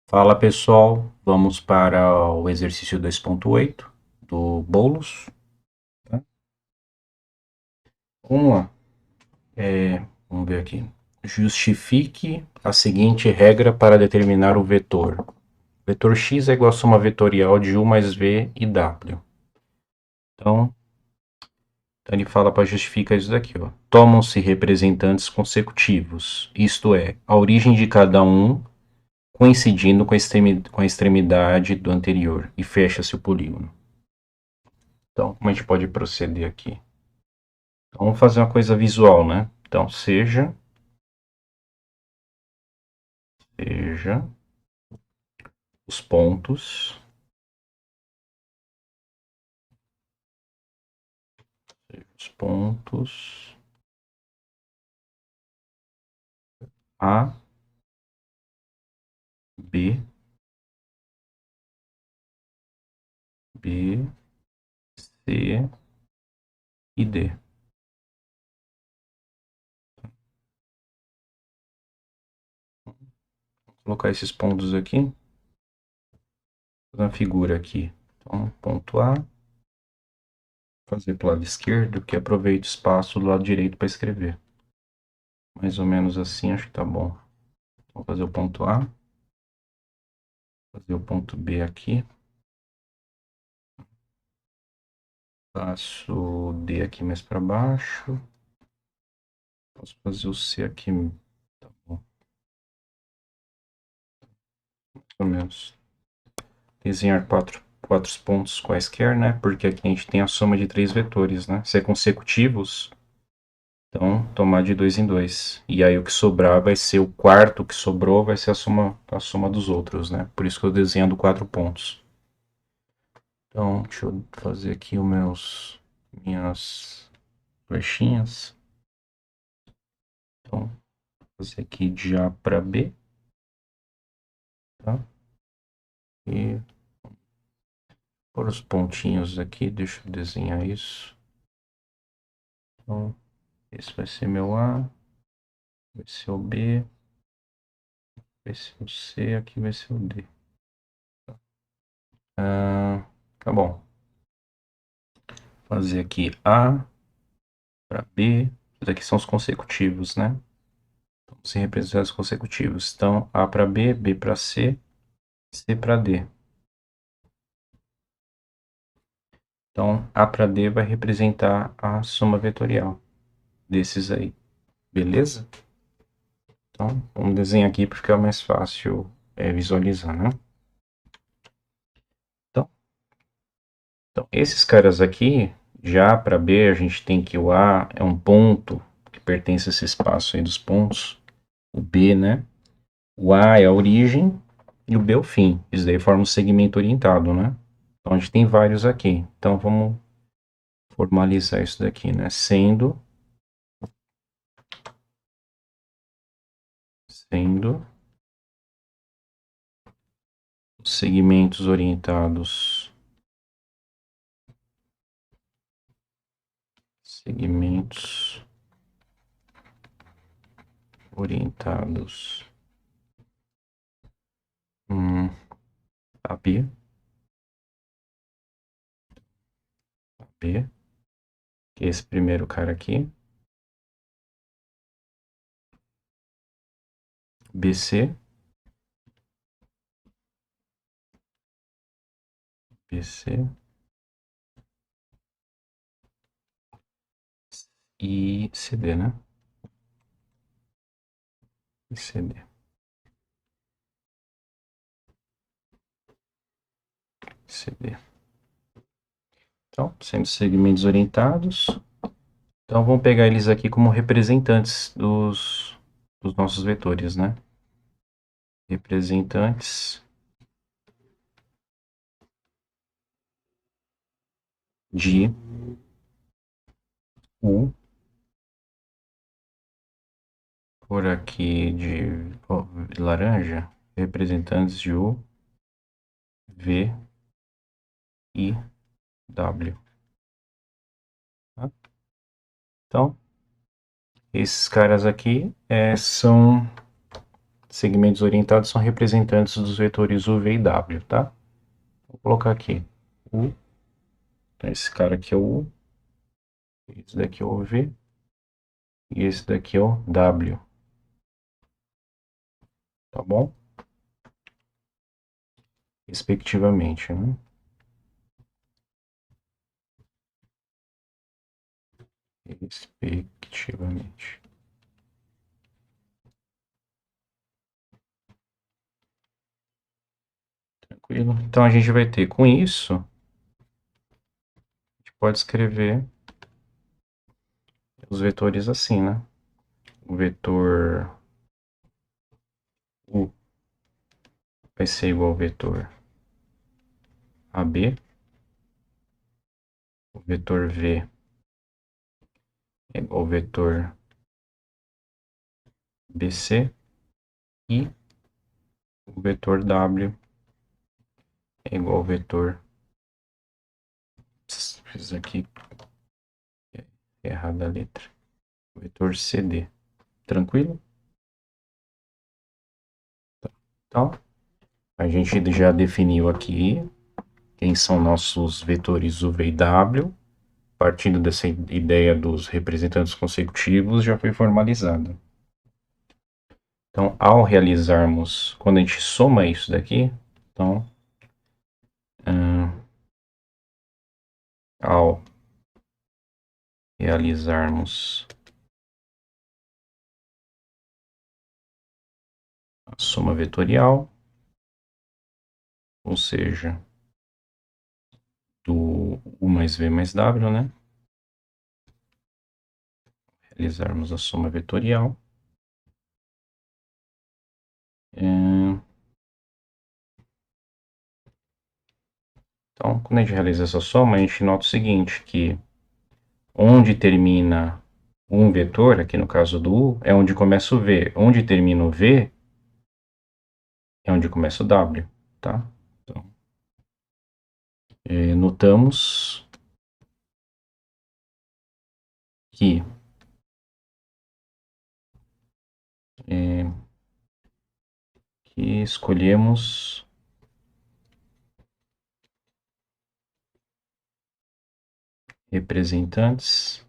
Fala pessoal, vamos para o exercício 2.8 do bolos. Tá? Vamos lá. Vamos ver aqui. Justifique a seguinte regra para determinar o vetor. Vetor x é igual a soma vetorial de u mais v e w. Então ele fala para justificar isso daqui. Tomam-se representantes consecutivos, isto é, a origem de cada um coincidindo com a extremidade do anterior, e fecha-se o polígono. Então, como a gente pode proceder aqui? Então, vamos fazer uma coisa visual, né? Então, seja os pontos, os pontos A, B, B, C e D. Vou colocar esses pontos aqui, fazer uma figura aqui. Então, ponto A, fazer para o lado esquerdo, que aproveita o espaço do lado direito para escrever. Mais ou menos assim, acho que tá bom. Vou fazer o ponto A, fazer o ponto B aqui. Faço o D aqui mais para baixo. Posso fazer o C aqui. Tá bom. Mais ou menos. Desenhar quatro pontos quaisquer, né? Porque aqui a gente tem a soma de três vetores, né? Se é consecutivos, então tomar de dois em dois. E aí o que sobrar vai ser o quarto que sobrou, vai ser a soma dos outros, né? Por isso que eu desenhando quatro pontos. Então, deixa eu fazer aqui minhas flechinhas. Então, vou fazer aqui de A para B, tá? E por os pontinhos aqui, deixa eu desenhar isso. Então, esse vai ser meu A, vai ser o B, vai ser o C, aqui vai ser o D. Tá bom. Fazer aqui A para B. Isso aqui são os consecutivos, né? Então, sem representar os consecutivos. Então, A para B, B para C, C para D. Então, A para D vai representar a soma vetorial desses aí. Beleza? Então, vamos desenhar aqui para ficar mais fácil visualizar, né? Então, esses caras aqui, já para B, a gente tem que o A é um ponto que pertence a esse espaço aí dos pontos. O B, né? O A é a origem e o B é o fim. Isso daí forma um segmento orientado, né? Então, a gente tem vários aqui. Então, vamos formalizar isso daqui, né? Sendo os segmentos orientados a B, que é esse primeiro cara aqui, BC, BC e CD, né? E CD. CD. Então, sendo segmentos orientados, então vamos pegar eles aqui como representantes dos nossos vetores, né? Representantes de U, por aqui de laranja, representantes de U, V e W. Tá? Então, esses caras aqui segmentos orientados são representantes dos vetores u, v e w, tá? Vou colocar aqui u, então esse cara aqui é o u, esse daqui é o v, e esse daqui é o w, tá bom? Respectivamente, né? Respectivamente. Tranquilo? Então a gente vai ter com isso, a gente pode escrever os vetores assim, né? O vetor u vai ser igual ao vetor AB, o vetor v é igual ao vetor BC e o vetor w é igual ao vetor. Fiz aqui errada a letra. O vetor CD. Tranquilo? Então, a gente já definiu aqui quem são nossos vetores u, v e w. Partindo dessa ideia dos representantes consecutivos, já foi formalizada. Então, ao realizarmos, quando a gente soma isso daqui, então, ao realizarmos a soma vetorial, ou seja, do u mais v mais w, né? Realizarmos a soma vetorial. Então, quando a gente realiza essa soma, a gente nota o seguinte, que onde termina um vetor, aqui no caso do u, é onde começa o v. Onde termina o v, é onde começa o w, tá? Então, notamos que escolhemos representantes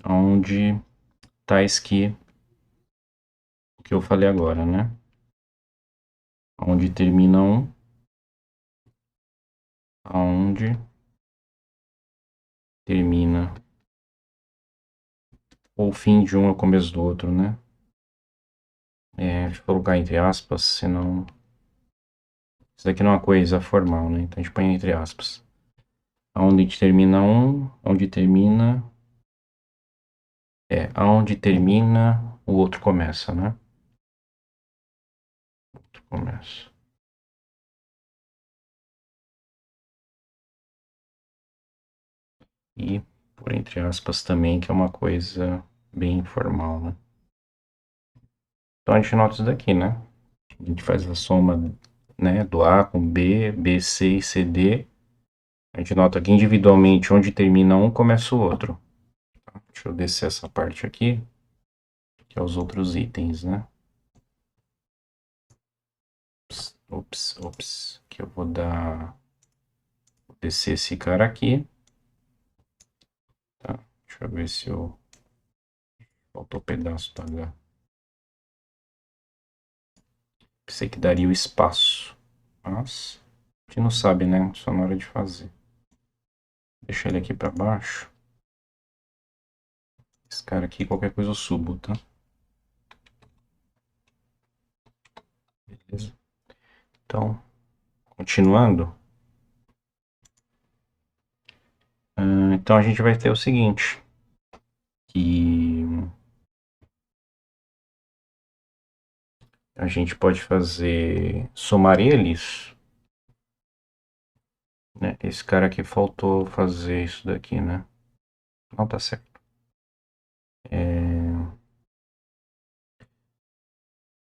onde tais que o que eu falei agora, né? Onde termina um, aonde termina o fim de um é o começo do outro, né? Deixa eu colocar entre aspas, senão isso daqui não é uma coisa formal, né? Então a gente põe entre aspas. Aonde termina um, onde termina aonde termina o outro começa, né? O outro começa. E por entre aspas também, que é uma coisa bem informal, né? Então a gente nota isso daqui, né? A gente faz a soma, né, do A com B, BC e CD. A gente nota que individualmente onde termina um, começa o outro. Deixa eu descer essa parte aqui, que é os outros itens, né? Ops, que eu vou dar... Vou descer esse cara aqui. Tá, deixa eu ver se eu... Faltou um pedaço do H. Pensei que daria o espaço, mas a gente não sabe, né? Só na hora de fazer. Deixa ele aqui para baixo. Esse cara aqui, qualquer coisa eu subo, tá? Beleza. Então, continuando. Então a gente vai ter o seguinte. Que a gente pode fazer... Somar eles. Né? Esse cara aqui faltou fazer isso daqui, né? Não, tá certo.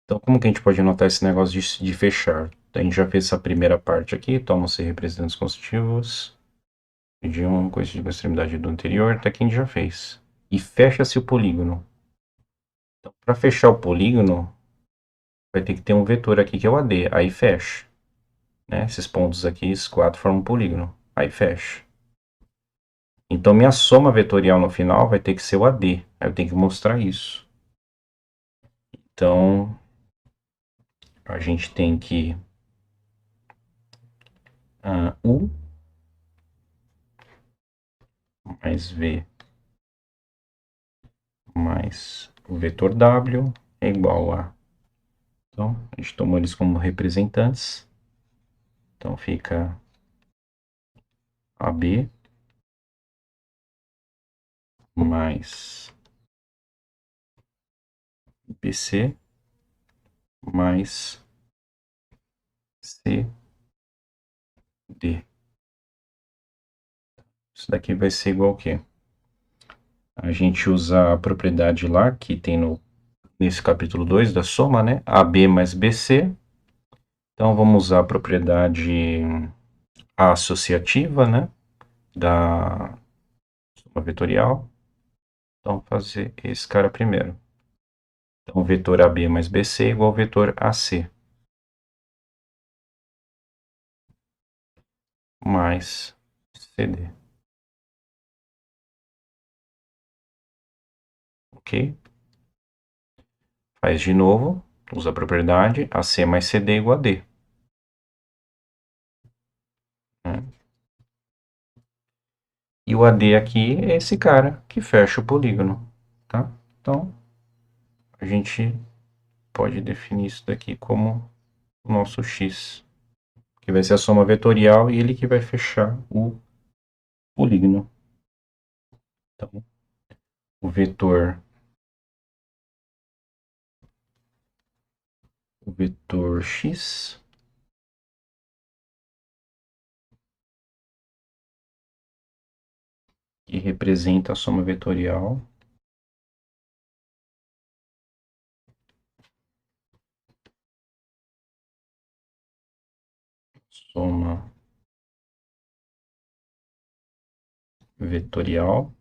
Então, como que a gente pode anotar esse negócio de fechar? A gente já fez essa primeira parte aqui, tomam-se representantes constitutivos. De um coincide com a extremidade do anterior, até que a gente já fez. E fecha-se o polígono. Então, para fechar o polígono, vai ter que ter um vetor aqui que é o AD. Aí fecha. Né? Esses pontos aqui, esses quatro formam um polígono. Aí fecha. Então, minha soma vetorial no final vai ter que ser o AD. Aí eu tenho que mostrar isso. Então, a gente tem que U mais V mais o vetor W é igual a... Então, a gente tomou eles como representantes. Então, fica AB mais BC mais CD. Isso daqui vai ser igual ao quê? A gente usa a propriedade lá que tem nesse capítulo 2 da soma, né? AB mais BC. Então, vamos usar a propriedade associativa, né? Da soma vetorial. Então, fazer esse cara primeiro. Então, vetor AB mais BC é igual ao vetor AC. Mais CD. Ok? Faz de novo. Usa a propriedade AC mais CD é igual a D. Né? E o AD aqui é esse cara que fecha o polígono. Tá? Então, a gente pode definir isso daqui como o nosso X, que vai ser a soma vetorial e ele que vai fechar o polígono. Então, o vetor X que representa a soma vetorial soma vetorial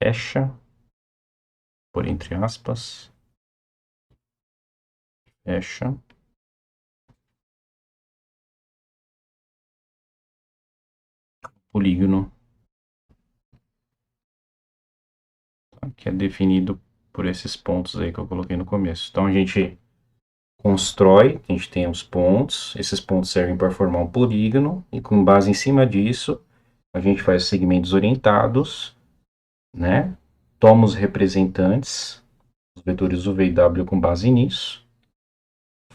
fecha, por entre aspas, fecha polígono, tá? Que é definido por esses pontos aí que eu coloquei no começo. Então a gente constrói, a gente tem os pontos, esses pontos servem para formar um polígono, e com base em cima disso, a gente faz segmentos orientados, né? Toma os representantes, os vetores U, V e W com base nisso,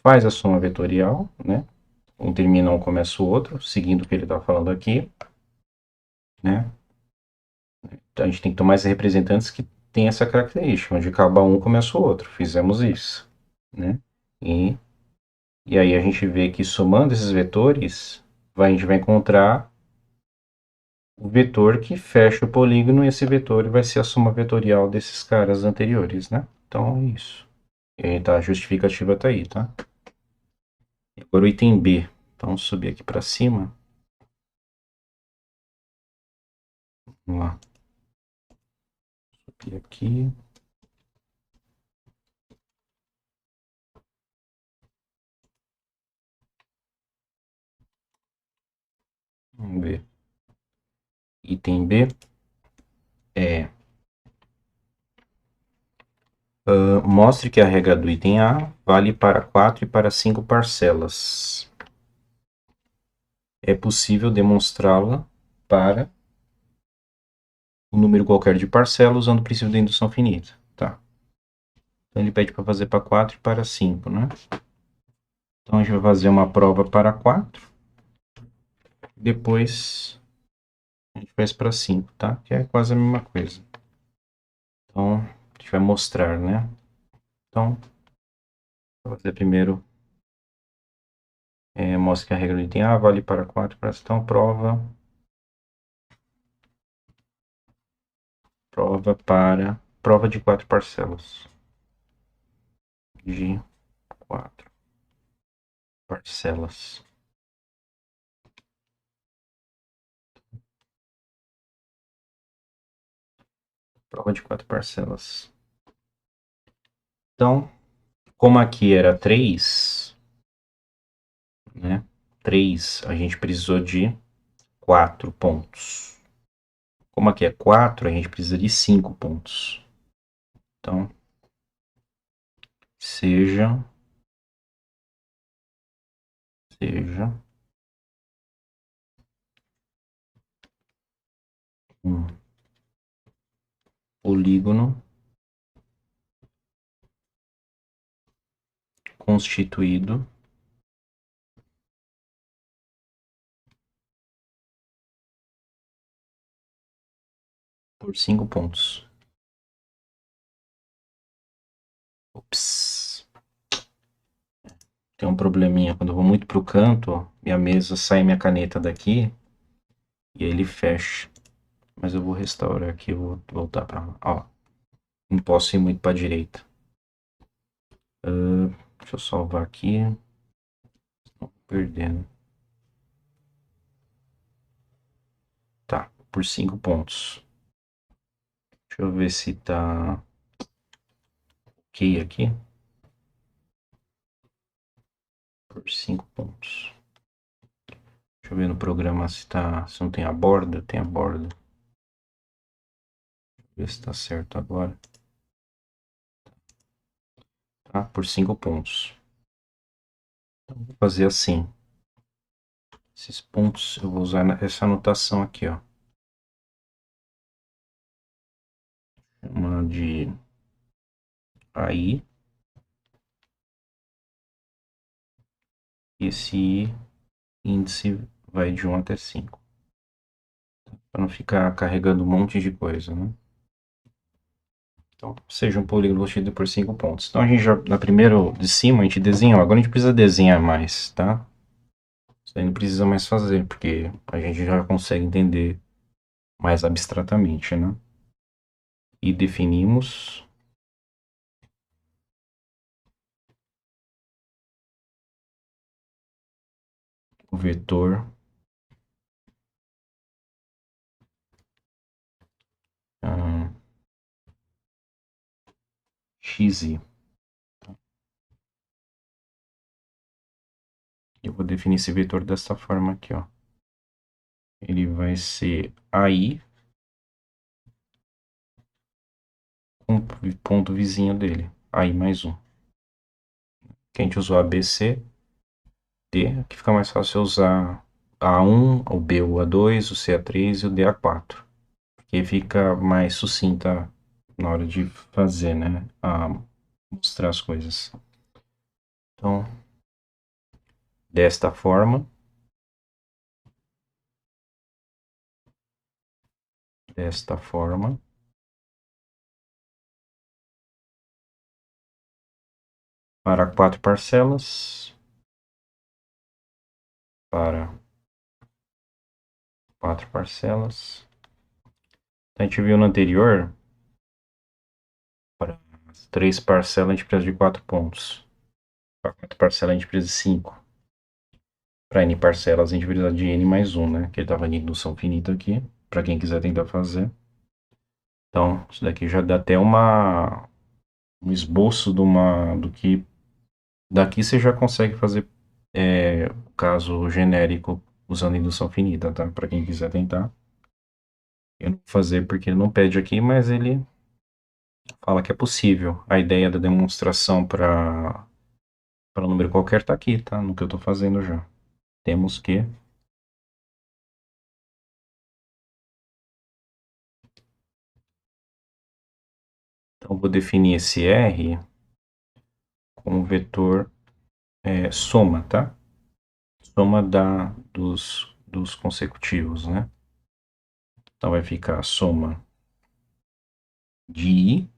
faz a soma vetorial, né? Um termina um, começa o outro, seguindo o que ele está falando aqui, né? Então, a gente tem que tomar esses representantes que têm essa característica, onde acaba um, começa o outro. Fizemos isso, né? E aí a gente vê que somando esses vetores, a gente vai encontrar o vetor que fecha o polígono e esse vetor vai ser a soma vetorial desses caras anteriores, né? Então é isso. E aí tá, a justificativa tá aí, tá? Agora o item B. Então vamos subir aqui para cima. Vamos lá. Subir aqui. Vamos ver. Item B é... mostre que a regra do item A vale para 4 e para 5 parcelas. É possível demonstrá-la para um número qualquer de parcelas usando o princípio da indução finita. Tá. Então ele pede para fazer para 4 e para 5, né? Então a gente vai fazer uma prova para 4. Depois a gente faz para 5, tá? Que é quase a mesma coisa. Então a gente vai mostrar, né? Então, vou fazer primeiro. Mostra que a regra do item A vale para 4 parcelas. Então, prova de 4 parcelas. De 4 parcelas. Prova de 4 parcelas. Então, como aqui era 3, né? 3, a gente precisou de 4 pontos. Como aqui é 4, a gente precisa de 5 pontos. Então, seja um polígono constituído por 5 pontos. Ops. Tem um probleminha. Quando eu vou muito pro canto, ó, minha mesa sai minha caneta daqui e aí ele fecha. Mas eu vou restaurar aqui, eu vou voltar para lá. Ó, não posso ir muito para a direita. Deixa eu salvar aqui. Estou perdendo. Tá, por 5 pontos. Deixa eu ver se tá ok aqui. Por 5 pontos. Deixa eu ver no programa se não tem a borda. Tem a borda. Deixa eu ver se tá certo agora. Tá, por 5 pontos. Então, vou fazer assim. Esses pontos eu vou usar essa anotação aqui, ó. Uma de aí. Esse índice vai de 1 até 5. Para não ficar carregando um monte de coisa, né? Então, seja um polígono constituído por 5 pontos. Então, a gente já, na primeiro de cima, a gente desenhou. Agora a gente precisa desenhar mais, tá? Isso aí não precisa mais fazer, porque a gente já consegue entender mais abstratamente, né? E definimos o vetor xi. Eu vou definir esse vetor dessa forma aqui, ó. Ele vai ser AI com o ponto vizinho dele. AI mais 1. Que a gente usou ABC, D, que fica mais fácil usar A1, o B, o A2, o C, A3 e o D, A4. Porque fica mais sucinta na hora de fazer, né? Mostrar as coisas. Então, desta forma. Para 4 parcelas. Para 4 parcelas. Então, a gente viu no anterior. Para 3 parcelas a gente precisa de 4 pontos. Para 4 parcelas a gente precisa de 5. Para n parcelas a gente precisa de n mais 1, né? Que ele estava em indução finita aqui. Para quem quiser tentar fazer. Então, isso daqui já dá até um esboço do que daqui você já consegue fazer o caso genérico usando indução finita, tá? Para quem quiser tentar. Eu não vou fazer porque ele não pede aqui, mas ele fala que é possível. A ideia da demonstração para um número qualquer está aqui, tá? No que eu estou fazendo já. Temos que então vou definir esse R como vetor soma, tá? Soma dos consecutivos, né? Então vai ficar a soma de I,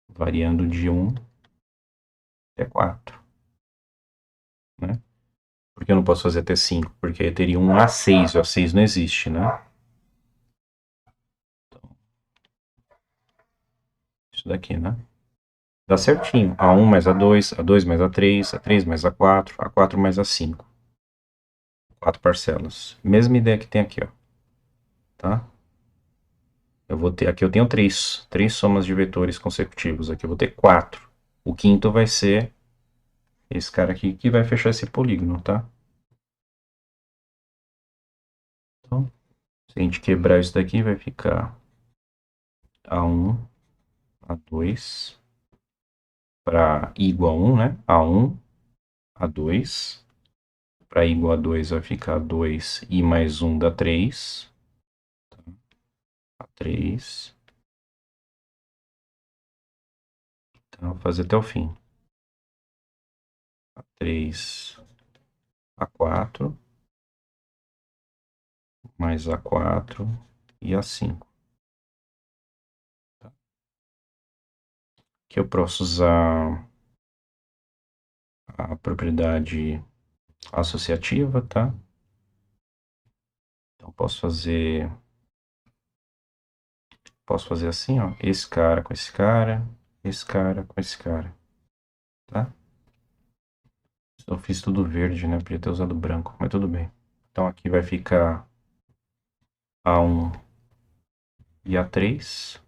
variando de 1 até 4. Né? Por que eu não posso fazer até 5? Porque aí teria um A6, o A6 não existe, né? Então, isso daqui, né? Dá certinho. A1 mais A2, A2 mais A3, A3 mais A4, A4 mais A5. 4 parcelas. Mesma ideia que tem aqui, ó. Tá? Eu vou ter, aqui eu tenho três somas de vetores consecutivos. Aqui eu vou ter 4. O quinto vai ser esse cara aqui que vai fechar esse polígono, tá? Então, se a gente quebrar isso daqui, vai ficar A1, A2, para I igual a 1, né? A1, A2. Para I igual a 2 vai ficar 2 I mais 1 dá 3. A3. Então, vou fazer até o fim. A3, A4, mais A4 e A5. Aqui eu posso usar a propriedade associativa, tá? Então posso fazer assim, ó, esse cara com esse cara, esse cara com esse cara, tá? Eu fiz tudo verde, né? Podia ter usado branco, mas tudo bem. Então aqui vai ficar A1 e A3.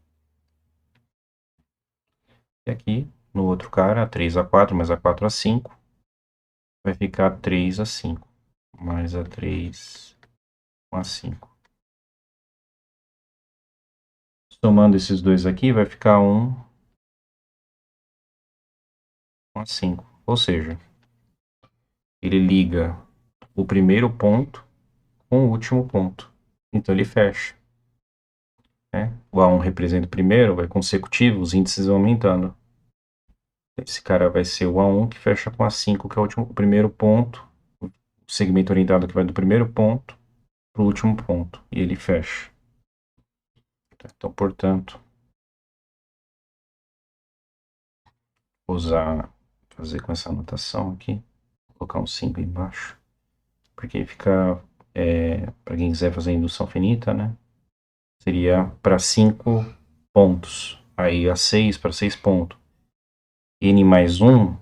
E aqui, no outro cara, A3, A4 mais A4, A5, vai ficar 3, A5, mais A3, A5. Somando esses dois aqui, vai ficar 1, A5. Ou seja, ele liga o primeiro ponto com o último ponto. Então ele fecha. Né? O A1 representa o primeiro, vai consecutivo, os índices vão aumentando. Esse cara vai ser o A1 que fecha com A5, que é o primeiro ponto. O segmento orientado que vai do primeiro ponto para o último ponto. E ele fecha. Então, portanto, vou fazer com essa anotação aqui. Vou colocar um 5 embaixo. Porque fica, para quem quiser fazer indução finita, né? Seria para 5 pontos. Aí a 6 para 6 pontos. N mais 1,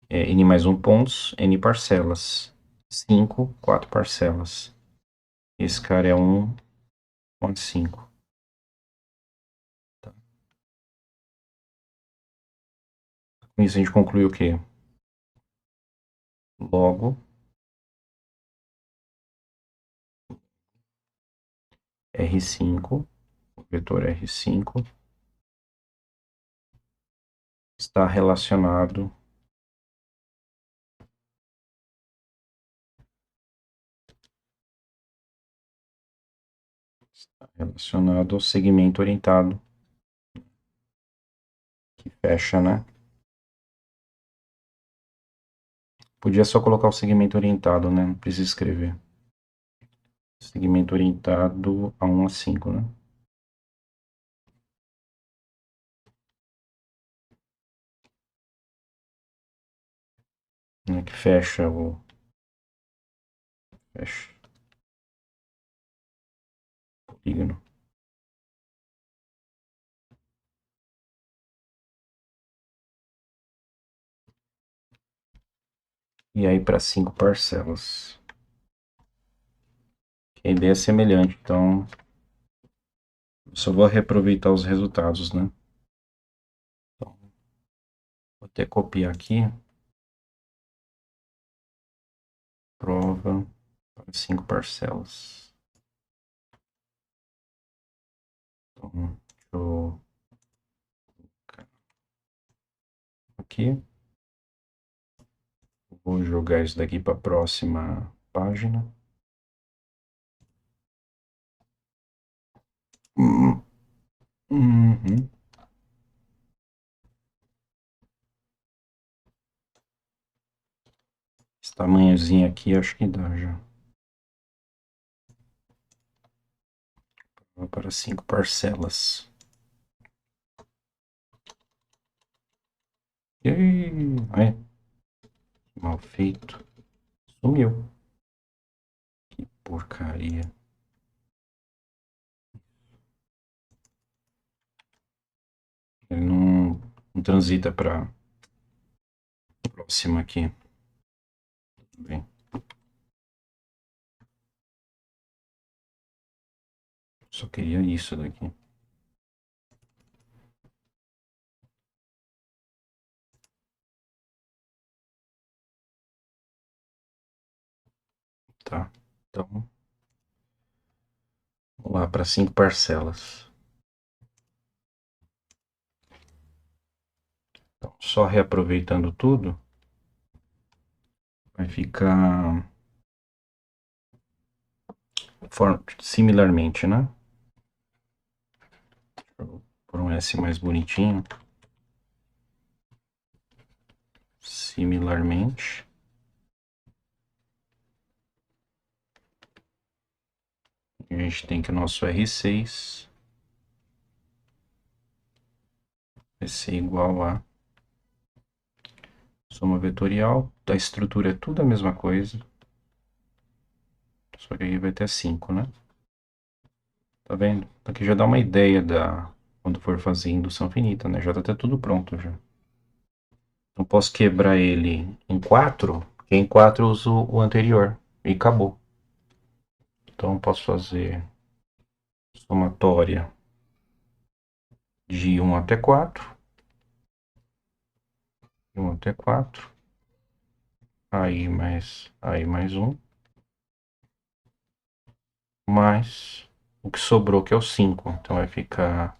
N mais 1 pontos, N parcelas. 5, 4 parcelas. Esse cara é 1,5. Tá. Com isso a gente conclui o quê? Logo, R5, o vetor R5, está relacionado ao segmento orientado, que fecha, né? Podia só colocar o segmento orientado, né? Não precisa escrever. Segmento orientado a 1 a 5, né? Que fecha o polígono. E aí para 5 parcelas. A ideia é semelhante, então eu só vou reaproveitar os resultados, né? Então, vou até copiar aqui. Prova para 5 parcelas. Então, deixa eu aqui. Vou jogar isso daqui para a próxima página. Uhum. Esse tamanhozinho aqui acho que dá já. Vou para 5 parcelas. E aí, mal feito. Sumiu. Que porcaria. Ele não transita para a próxima aqui. Tudo bem. Só queria isso daqui. Tá? Então, vamos lá para 5 parcelas. Então, só reaproveitando tudo, vai ficar similarmente, né? Por um S mais bonitinho. Similarmente. A gente tem que o nosso R6 vai ser igual a soma vetorial. Da estrutura é tudo a mesma coisa. Só que aí vai ter 5, né? Tá vendo? Aqui já dá uma ideia da quando for fazer indução finita, né? Já tá até tudo pronto já. Então posso quebrar ele em 4, porque em 4 eu uso o anterior e acabou. Então posso fazer somatória de 1 até 4. De 1 até 4. Aí mais 1. Mais o que sobrou, que é o 5. Então vai ficar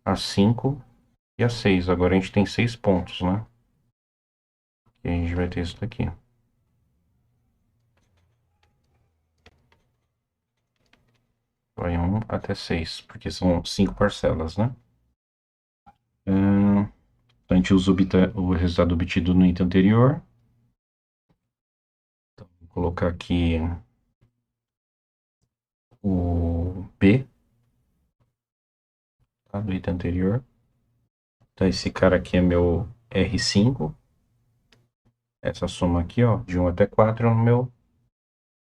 a 5 e a 6. Agora a gente tem 6 pontos, né? E a gente vai ter isso daqui. Vai 1 até 6, porque são 5 parcelas, né? A gente usa o resultado obtido no item anterior. Então, vou colocar aqui o B, tá, do item anterior. Então, esse cara aqui é meu R5. Essa soma aqui, ó, de 1 até 4 é o meu...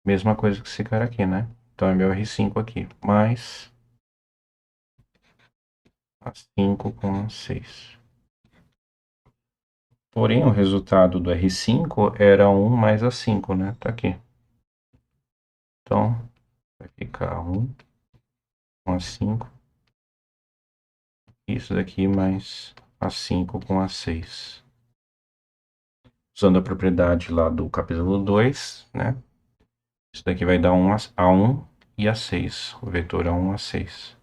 Mesma coisa que esse cara aqui, né? Então, é meu R5 aqui. Mais a 5 com a 6. Porém, o resultado do R5 era 1 mais a 5, né? Tá aqui. Então, vai ficar 1 com a 5. Isso daqui mais a 5 com a 6. Usando a propriedade lá do capítulo 2, né? Isso daqui vai dar 1 a 1 e a 6. O vetor A1 a 6.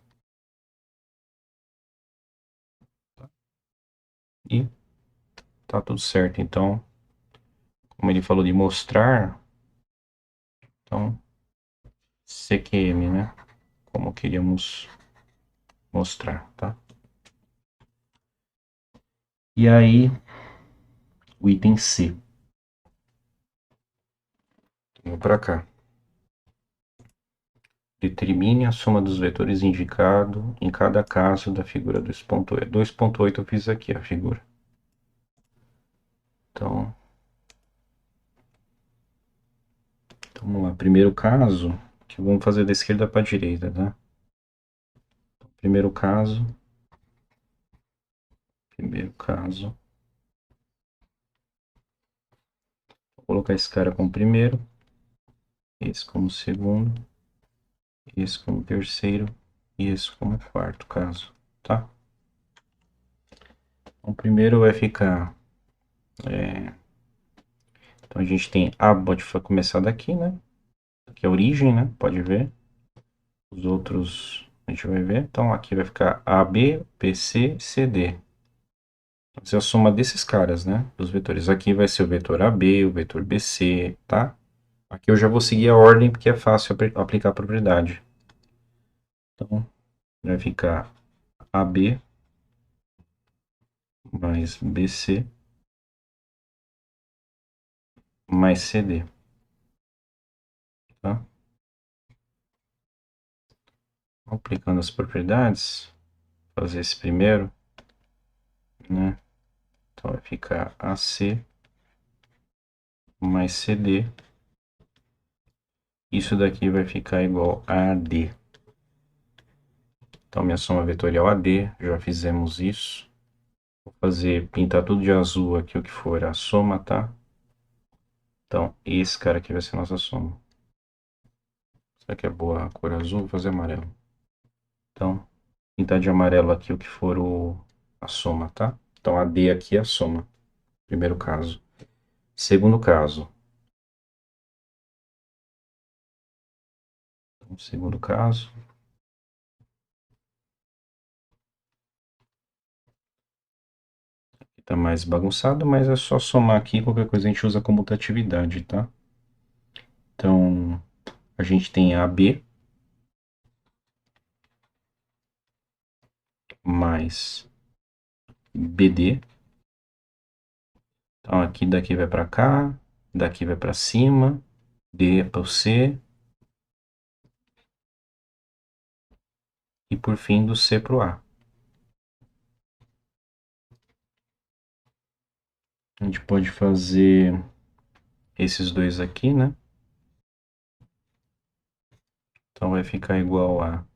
E tá tudo certo. Então, como ele falou de mostrar, então CQM, né? Como queríamos mostrar, tá? E aí, o item C. Vamos para cá. Determine a soma dos vetores indicado em cada caso da figura 2.8. 2.8 eu fiz aqui a figura. Então, vamos lá. Primeiro caso, que vamos fazer da esquerda para a direita, tá? Primeiro caso. Vou colocar esse cara como primeiro, esse como segundo, esse como terceiro e esse como quarto caso, tá? Então, primeiro vai ficar... Então, a gente tem A, pode começar daqui, né? Aqui é a origem, né? Pode ver. Os outros a gente vai ver. Então, aqui vai ficar AB, BC, CD. Essa é a soma desses caras, né? Dos vetores. Aqui vai ser o vetor AB, o vetor BC, tá? Aqui eu já vou seguir a ordem porque é fácil aplicar a propriedade. Então, vai ficar AB mais BC mais CD, tá? Aplicando as propriedades, fazer esse primeiro, né? Então vai ficar AC mais CD. Isso daqui vai ficar igual a AD. Então minha soma vetorial AD, já fizemos isso. Vou pintar tudo de azul aqui, o que for a soma, tá? Então esse cara aqui vai ser a nossa soma. Já que é boa a cor azul, vou fazer amarelo. Então, pintar de amarelo aqui o que for a soma, tá? Então, a D aqui é a soma. Primeiro caso. Segundo caso. Então, segundo caso. Aqui tá mais bagunçado, mas é só somar aqui. Qualquer coisa a gente usa como mutatividade, tá? Então, a gente tem AB mais BD. Então, aqui daqui vai para cá, daqui vai para cima, D para o C, e por fim do C para o A. A gente pode fazer esses dois aqui, né? Então vai ficar igual a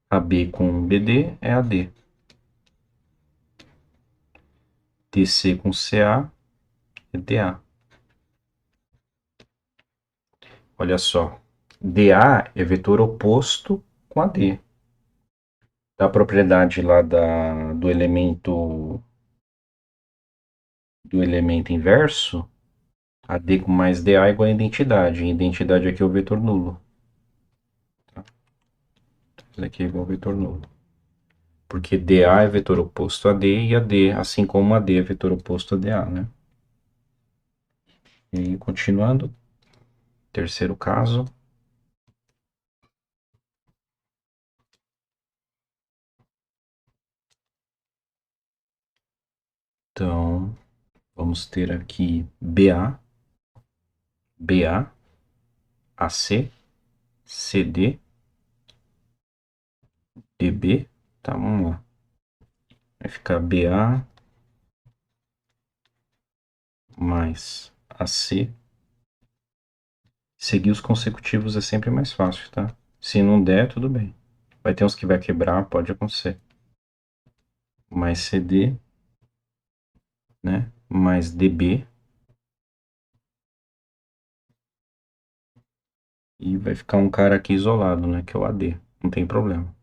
AB com BD é AD. DC com CA é DA. Olha só, DA é vetor oposto com AD. Da propriedade lá do elemento inverso, AD com mais DA é igual a identidade. E identidade aqui é o vetor nulo. Tá? Isso aqui é igual ao vetor nulo. Porque DA é vetor oposto a D e AD, assim como AD é vetor oposto a DA, né? E aí, continuando, terceiro caso. Então, vamos ter aqui BA, BA, AC, CD, DB, tá, vamos lá. Vai ficar BA mais AC. Seguir os consecutivos é sempre mais fácil, tá? Se não der, tudo bem. Vai ter uns que vai quebrar, pode acontecer. Mais CD, né? Mais DB. E vai ficar um cara aqui isolado, né? Que é o AD. Não tem problema.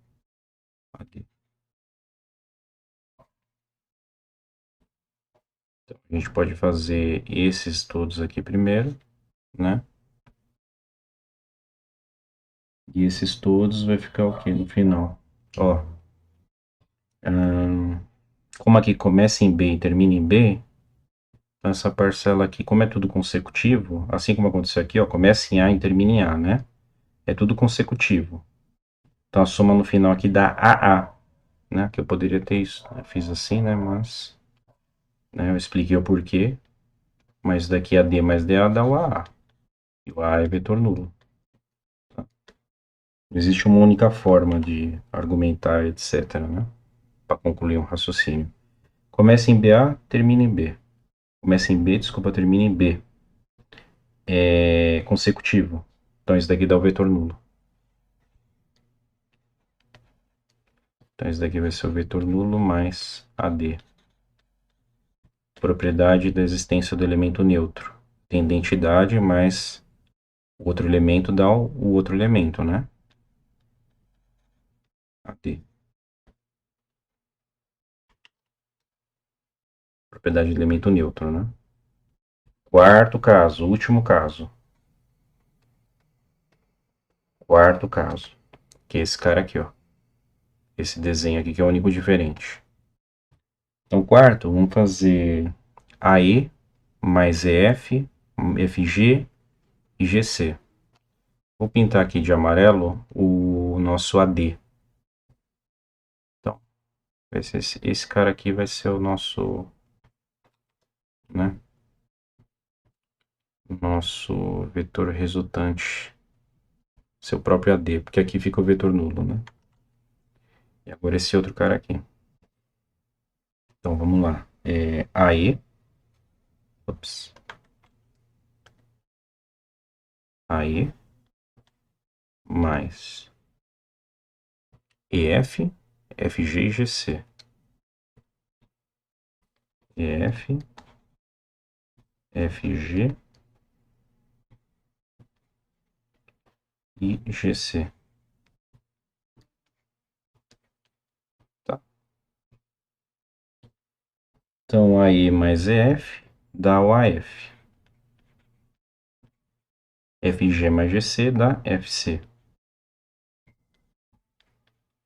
AD. Então, a gente pode fazer esses todos aqui primeiro, né? E esses todos vai ficar o que no final? Ó. Como aqui começa em B e termina em B, essa parcela aqui, como é tudo consecutivo, assim como aconteceu aqui, ó, começa em A e termina em A, né? É tudo consecutivo. Então a soma no final aqui dá AA, né? Que eu poderia ter isso. Eu fiz assim, né? Mas né, eu expliquei o porquê. Mas daqui AD mais DA dá o AA. E o AA é vetor nulo. Tá? Existe uma única forma de argumentar, etc., né? Para concluir um raciocínio. Começa em BA, termina em B. Começa em B, desculpa, termina em B. É consecutivo. Então isso daqui dá o vetor nulo. Então isso daqui vai ser o vetor nulo mais AD. Propriedade da existência do elemento neutro. Tem identidade, mas o outro elemento dá o outro elemento, né? AD. Propriedade do elemento neutro, né? Quarto caso, último caso. Quarto caso. Que é esse cara aqui, ó. Esse desenho aqui que é o único diferente. Então, quarto, vamos fazer AE mais EF, FG e GC. Vou pintar aqui de amarelo o nosso AD. Então, esse cara aqui vai ser o nosso, né? Nosso vetor resultante. Seu próprio AD, porque aqui fica o vetor nulo, né? E agora esse outro cara aqui. Então, vamos lá. AE. Ops. AE mais EF, FG e GC. EF, FG e GC. Tá. Então, AE mais EF dá o AF. FG mais GC dá FC.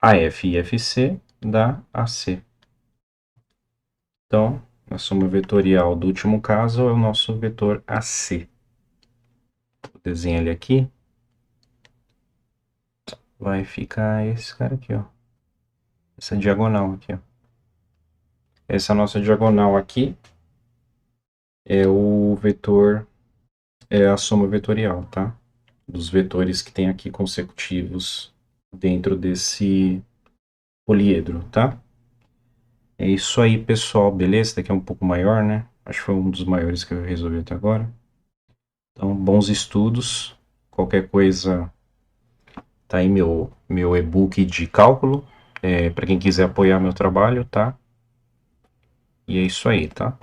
AF e FC dá AC. Então, a soma vetorial do último caso é o nosso vetor AC. Vou desenhar ele aqui. Vai ficar esse cara aqui, ó. Essa diagonal aqui, ó. Essa nossa diagonal aqui é o vetor, é a soma vetorial, tá? Dos vetores que tem aqui consecutivos dentro desse poliedro, tá? É isso aí, pessoal, beleza? Esse daqui é um pouco maior, né? Acho que foi um dos maiores que eu resolvi até agora. Então, bons estudos. Qualquer coisa, tá aí meu e-book de cálculo, para quem quiser apoiar meu trabalho, tá? E é isso aí, tá?